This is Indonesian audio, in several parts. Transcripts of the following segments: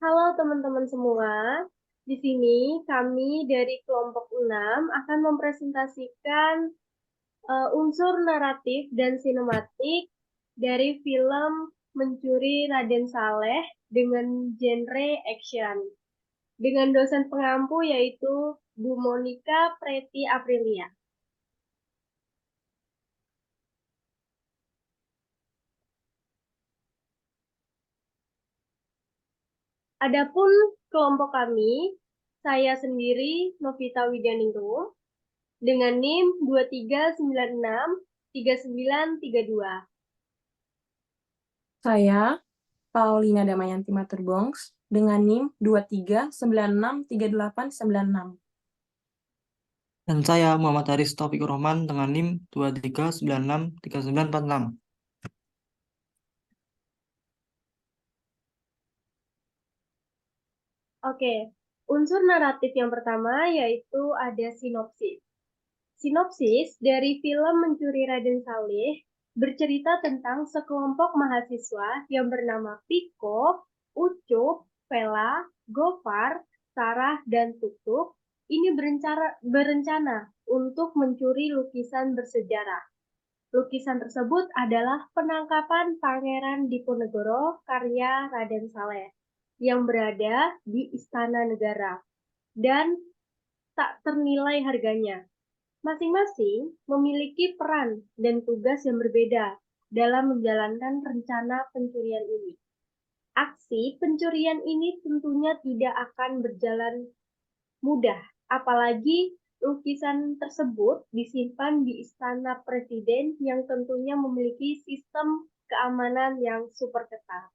Halo teman-teman semua, di sini kami dari kelompok 6 akan mempresentasikan unsur naratif dan sinematik dari film Mencuri Raden Saleh dengan genre action. Dengan dosen pengampu yaitu Bu Monica Preti Aprilia. Adapun kelompok kami, saya sendiri Novita Widianingrum dengan NIM 23963932. Saya, Paulina Damayanti Maturbongs, dengan NIM 23963896. Dan saya Muhammad Haris Taufikur Rahman dengan NIM 23963946. Oke, unsur naratif yang pertama yaitu ada sinopsis. Sinopsis dari film Mencuri Raden Saleh bercerita tentang sekelompok mahasiswa yang bernama Piko, Ucup, Vela, Gofar, Sarah, dan Tutuk ini berencana untuk mencuri lukisan bersejarah. Lukisan tersebut adalah penangkapan Pangeran Diponegoro karya Raden Saleh yang berada di Istana Negara dan tak ternilai harganya. Masing-masing memiliki peran dan tugas yang berbeda dalam menjalankan rencana pencurian ini. Aksi pencurian ini tentunya tidak akan berjalan mudah, apalagi lukisan tersebut disimpan di Istana Presiden yang tentunya memiliki sistem keamanan yang super ketat.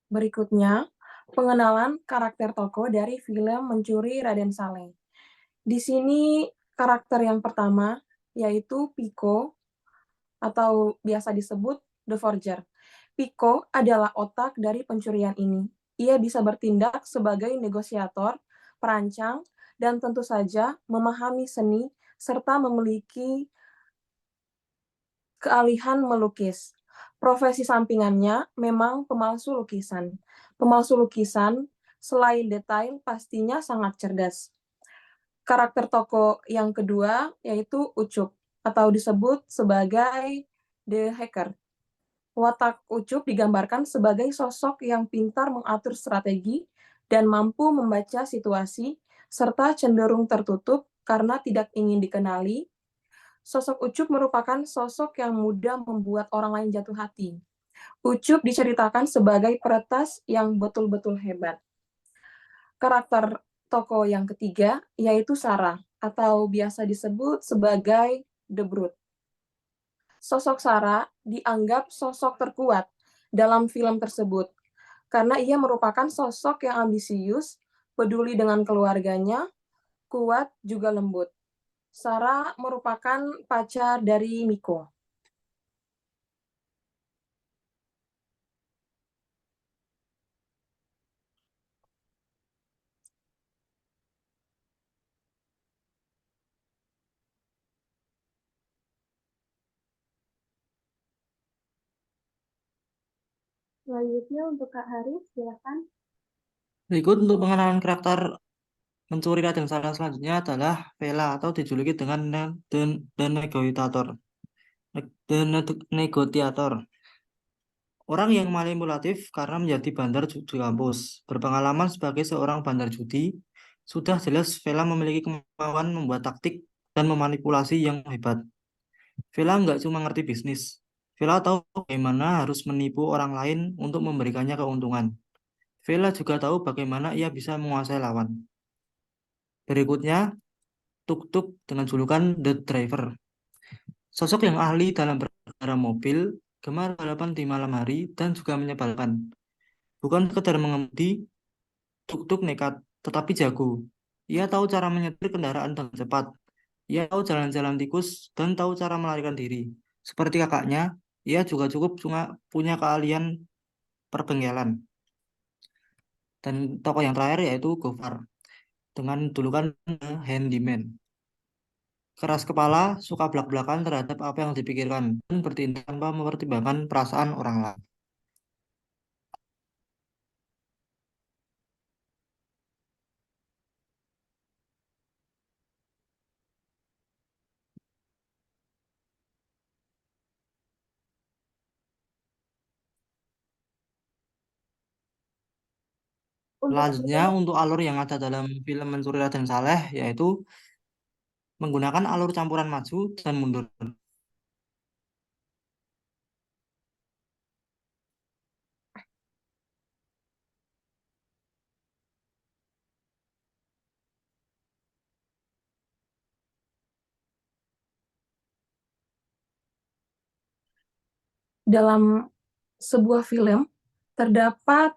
Berikutnya, pengenalan karakter tokoh dari film Mencuri Raden Saleh. Di sini karakter yang pertama yaitu Piko atau biasa disebut The Forger. Piko adalah otak dari pencurian ini. Ia bisa bertindak sebagai negosiator, perancang, dan tentu saja memahami seni serta memiliki keahlian melukis. Profesi sampingannya memang pemalsu lukisan. Pemalsu lukisan, selain detail, pastinya sangat cerdas. Karakter tokoh yang kedua yaitu Ucup, atau disebut sebagai The Hacker. Watak Ucup digambarkan sebagai sosok yang pintar mengatur strategi dan mampu membaca situasi, serta cenderung tertutup karena tidak ingin dikenali. Sosok Ucup merupakan sosok yang mudah membuat orang lain jatuh hati. Ucup diceritakan sebagai peretas yang betul-betul hebat. Karakter tokoh yang ketiga yaitu Sarah, atau biasa disebut sebagai The Brute. Sosok Sarah dianggap sosok terkuat dalam film tersebut karena ia merupakan sosok yang ambisius, peduli dengan keluarganya, kuat juga lembut. Sarah merupakan pacar dari Miko. Selanjutnya untuk Kak Haris, silakan. Berikut untuk pengenalan karakter Mencuri Raden Saleh selanjutnya adalah Vela atau dijuluki dengan The Negotiator. Negosiator. Orang yang manipulatif karena menjadi bandar judi kampus. Berpengalaman sebagai seorang bandar judi, sudah jelas Vela memiliki kemampuan membuat taktik dan memanipulasi yang hebat. Vela nggak cuma ngerti bisnis. Vela tahu bagaimana harus menipu orang lain untuk memberikannya keuntungan. Vela juga tahu bagaimana ia bisa menguasai lawan. Berikutnya, Tuk Tuk dengan julukan The Driver. Sosok yang ahli dalam berkendara mobil, gemar balapan di malam hari, dan juga menyebalkan. Bukan sekedar mengemudi, Tuk Tuk nekat, tetapi jago. Ia tahu cara menyetir kendaraan dengan cepat. Ia tahu jalan-jalan tikus dan tahu cara melarikan diri. Seperti kakaknya, ia juga cukup cuma punya keahlian perbengkelan. Dan tokoh yang terakhir yaitu Gofar dengan julukan Handyman. Keras kepala, suka belak-belakan terhadap apa yang dipikirkan, dan bertindak tanpa mempertimbangkan perasaan orang lain. Untuk Selanjutnya, untuk alur yang ada dalam film Mencuri Raden Saleh, yaitu menggunakan alur campuran maju dan mundur. Dalam sebuah film terdapat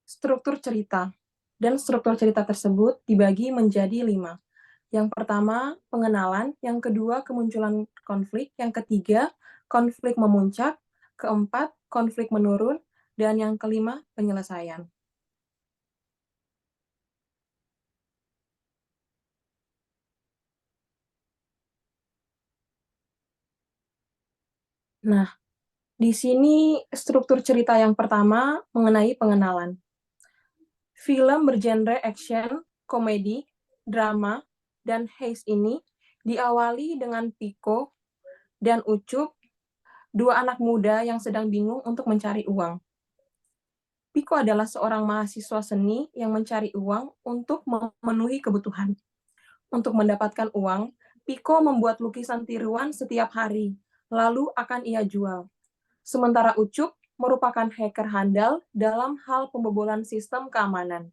struktur cerita, dan struktur cerita tersebut dibagi menjadi 5. Yang pertama, pengenalan. Yang kedua, kemunculan konflik. Yang ketiga, konflik memuncak. Keempat, konflik menurun. Dan yang kelima, penyelesaian. Nah, di sini struktur cerita yang pertama mengenai pengenalan. Film bergenre action, komedi, drama, dan heist ini diawali dengan Piko dan Ucup, 2 anak muda yang sedang bingung untuk mencari uang. Piko adalah seorang mahasiswa seni yang mencari uang untuk memenuhi kebutuhan. Untuk mendapatkan uang, Piko membuat lukisan tiruan setiap hari, lalu akan ia jual. Sementara Ucup merupakan hacker handal dalam hal pembobolan sistem keamanan.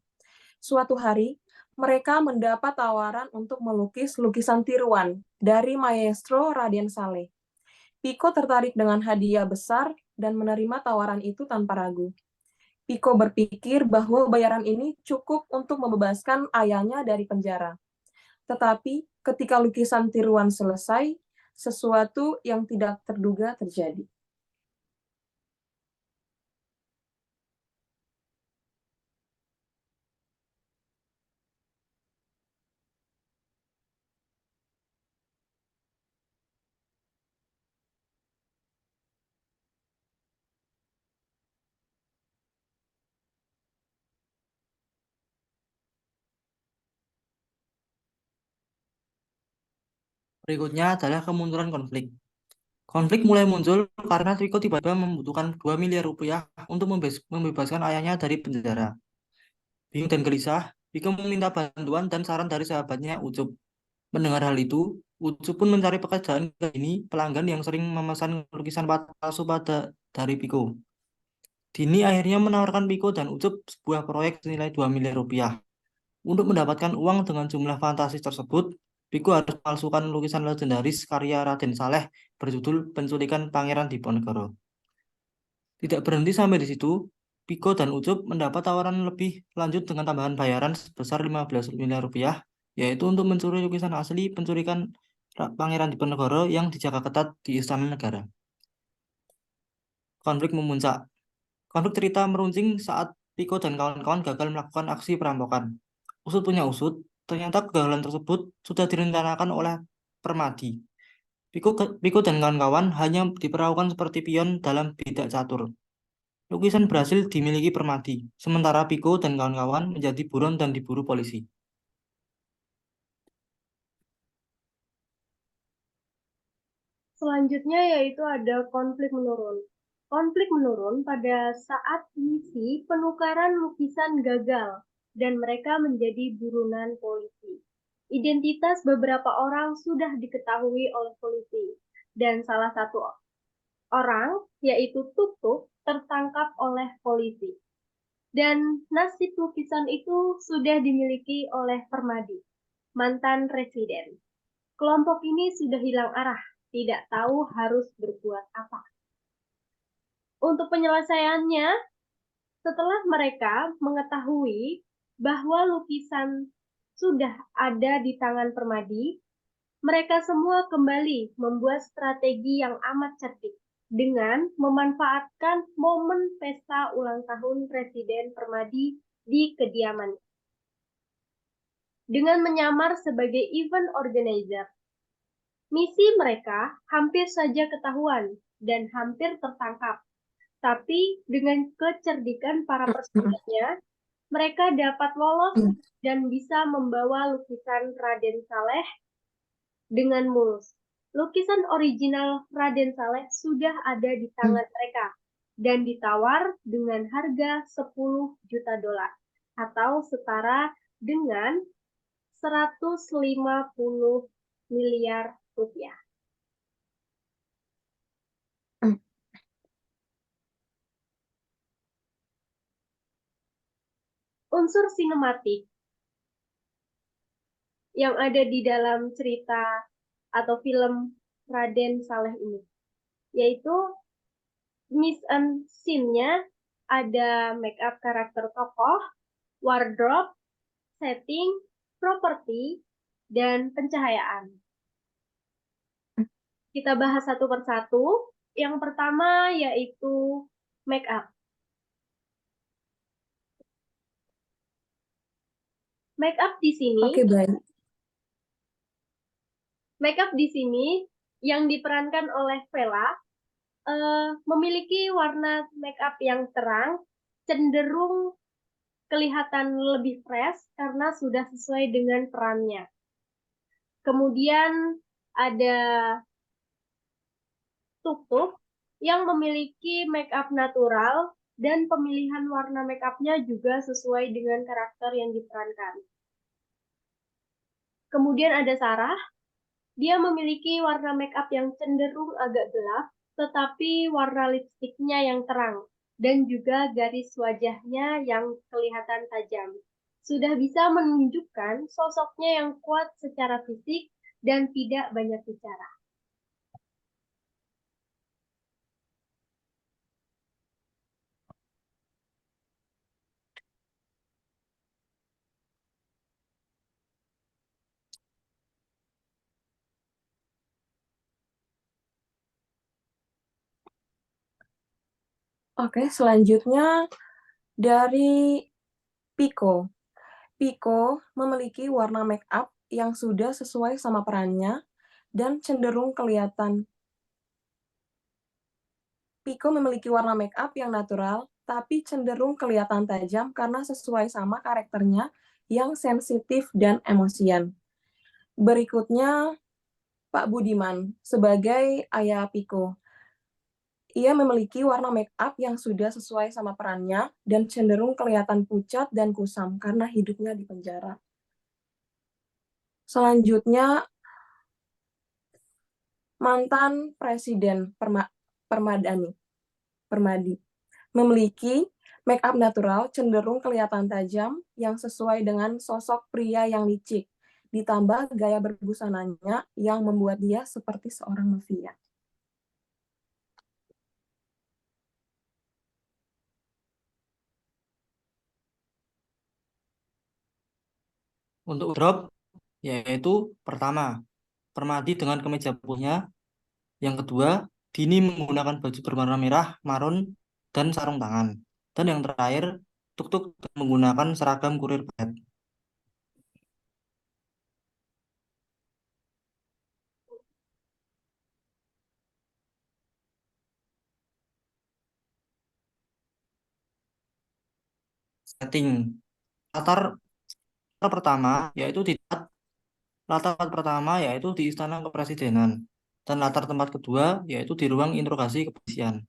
Suatu hari, mereka mendapat tawaran untuk melukis lukisan tiruan dari maestro Raden Saleh. Piko tertarik dengan hadiah besar dan menerima tawaran itu tanpa ragu. Piko berpikir bahwa bayaran ini cukup untuk membebaskan ayahnya dari penjara. Tetapi ketika lukisan tiruan selesai, sesuatu yang tidak terduga terjadi. Berikutnya adalah kemunculan konflik. Konflik mulai muncul karena Triko tiba-tiba membutuhkan 2 miliar rupiah untuk membebaskan ayahnya dari penjara. Bingung dan gelisah, Triko meminta bantuan dan saran dari sahabatnya Ucup. Mendengar hal itu, Ucup pun mencari pekerjaan ke ini pelanggan yang sering memesan lukisan palsu dari Piko. Dini akhirnya menawarkan Piko dan Ucup sebuah proyek senilai 2 miliar rupiah. Untuk mendapatkan uang dengan jumlah fantastis tersebut, Piko harus memalsukan lukisan legendaris karya Raden Saleh berjudul Penculikan Pangeran Diponegoro. Tidak berhenti sampai di situ, Piko dan Ucup mendapat tawaran lebih lanjut dengan tambahan bayaran sebesar 15 miliar rupiah, yaitu untuk mencuri lukisan asli penculikan Pangeran Diponegoro yang dijaga ketat di Istana Negara. Konflik memuncak. Konflik cerita meruncing saat Piko dan kawan-kawan gagal melakukan aksi perampokan. Usut punya usut, ternyata kegagalan tersebut sudah direncanakan oleh Permadi. Piko dan kawan-kawan hanya diperlakukan seperti pion dalam bidak catur. Lukisan berhasil dimiliki Permadi, sementara Piko dan kawan-kawan menjadi buron dan diburu polisi. Selanjutnya yaitu ada konflik menurun. Konflik menurun pada saat misi penukaran lukisan gagal dan mereka menjadi buronan polisi. Identitas beberapa orang sudah diketahui oleh polisi dan salah satu orang, yaitu Tutuk, tertangkap oleh polisi. Dan nasib lukisan itu sudah dimiliki oleh Permadi, mantan residen. Kelompok ini sudah hilang arah, tidak tahu harus berbuat apa. Untuk penyelesaiannya, setelah mereka mengetahui bahwa lukisan sudah ada di tangan Permadi, mereka semua kembali membuat strategi yang amat cerdik dengan memanfaatkan momen pesta ulang tahun Presiden Permadi di kediamannya. Dengan menyamar sebagai event organizer, misi mereka hampir saja ketahuan dan hampir tertangkap. Tapi dengan kecerdikan para personilnya, mereka dapat lolos dan bisa membawa lukisan Raden Saleh dengan mulus. Lukisan original Raden Saleh sudah ada di tangan mereka dan ditawar dengan harga 10 juta dolar atau setara dengan 150 miliar rupiah. Unsur sinematik yang ada di dalam cerita atau film Raden Saleh ini, yaitu mise en scene-nya ada make up karakter tokoh, wardrobe, setting, properti, dan pencahayaan. Kita bahas satu persatu. Yang pertama yaitu make up. Make up di sini. Oke, baik. Make up di sini yang diperankan oleh Vela memiliki warna make up yang terang, cenderung kelihatan lebih fresh karena sudah sesuai dengan perannya. Kemudian ada Tuk-Tuk yang memiliki make up natural dan pemilihan warna make up-nya juga sesuai dengan karakter yang diperankan. Kemudian ada Sarah, dia memiliki warna make up yang cenderung agak gelap, tetapi warna lipstiknya yang terang, dan juga garis wajahnya yang kelihatan tajam. Sudah bisa menunjukkan sosoknya yang kuat secara fisik dan tidak banyak bicara. Oke, selanjutnya dari Pico. Pico memiliki warna make up yang sudah sesuai sama perannya dan cenderung kelihatan. Pico memiliki warna make up yang natural, tapi cenderung kelihatan tajam karena sesuai sama karakternya yang sensitif dan emosian. Berikutnya, Pak Budiman sebagai ayah Pico. Ia memiliki warna make up yang sudah sesuai sama perannya dan cenderung kelihatan pucat dan kusam karena hidupnya di penjara. Selanjutnya, mantan Presiden Permadi memiliki make up natural cenderung kelihatan tajam yang sesuai dengan sosok pria yang licik, ditambah gaya berbusananya yang membuat dia seperti seorang mafia. Untuk drop, yaitu pertama, Permadi dengan kemeja putihnya. Yang kedua, Dini menggunakan baju berwarna merah, marun, dan sarung tangan. Dan yang terakhir, Tuk-Tuk menggunakan seragam kurir pet. Setting latar pertama yaitu di Istana Kepresidenan, dan latar tempat kedua yaitu di ruang interogasi kepolisian.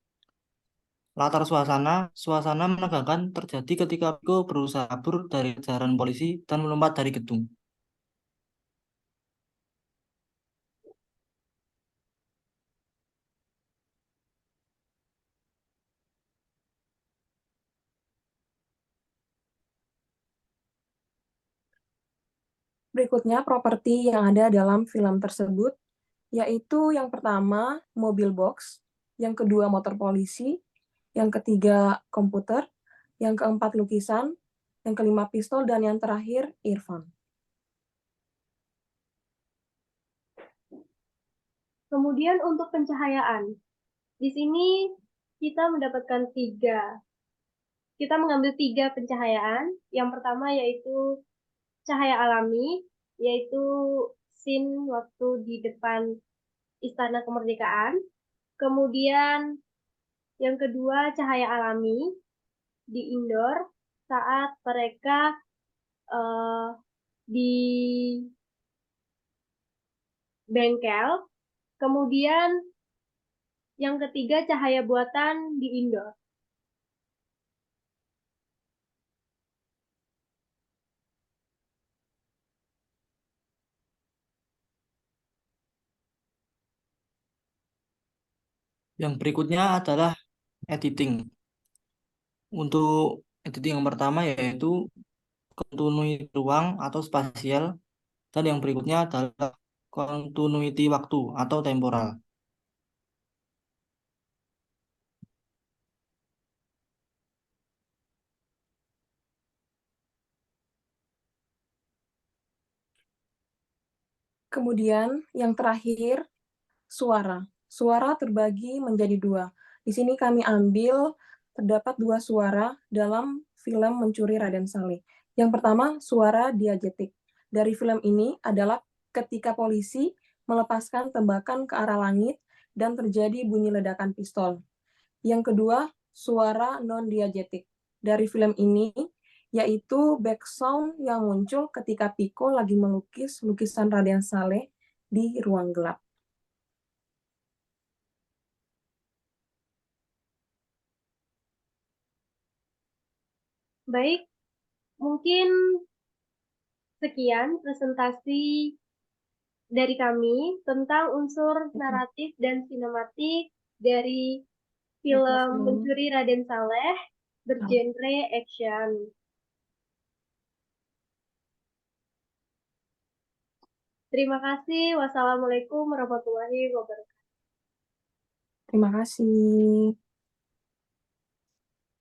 Latar suasana menegangkan terjadi ketika Piko berusaha kabur dari kejaran polisi dan melompat dari gedung. Berikutnya properti yang ada dalam film tersebut, yaitu yang pertama mobil box, yang kedua motor polisi, yang ketiga komputer, yang keempat lukisan, yang kelima pistol, dan yang terakhir earphone. Kemudian untuk pencahayaan. Di sini kita mendapatkan kita mengambil 3 pencahayaan. Yang pertama yaitu cahaya alami, yaitu scene waktu di depan Istana Kemerdekaan. Kemudian yang kedua cahaya alami di indoor saat mereka eh, di bengkel. Kemudian yang ketiga cahaya buatan di indoor. Yang berikutnya adalah editing. Untuk editing yang pertama yaitu continuity ruang atau spasial, dan yang berikutnya adalah continuity waktu atau temporal. Kemudian yang terakhir, suara. Suara terbagi menjadi 2. Di sini kami ambil terdapat 2 suara dalam film Mencuri Raden Saleh. Yang pertama, suara diegetik. Dari film ini adalah ketika polisi melepaskan tembakan ke arah langit dan terjadi bunyi ledakan pistol. Yang kedua, suara non-diegetik. Dari film ini, yaitu background yang muncul ketika Piko lagi melukis lukisan Raden Saleh di ruang gelap. Baik, mungkin sekian presentasi dari kami tentang unsur naratif dan sinematik dari film Mencuri Raden Saleh bergenre action. Terima kasih. Wassalamualaikum warahmatullahi wabarakatuh. Terima kasih.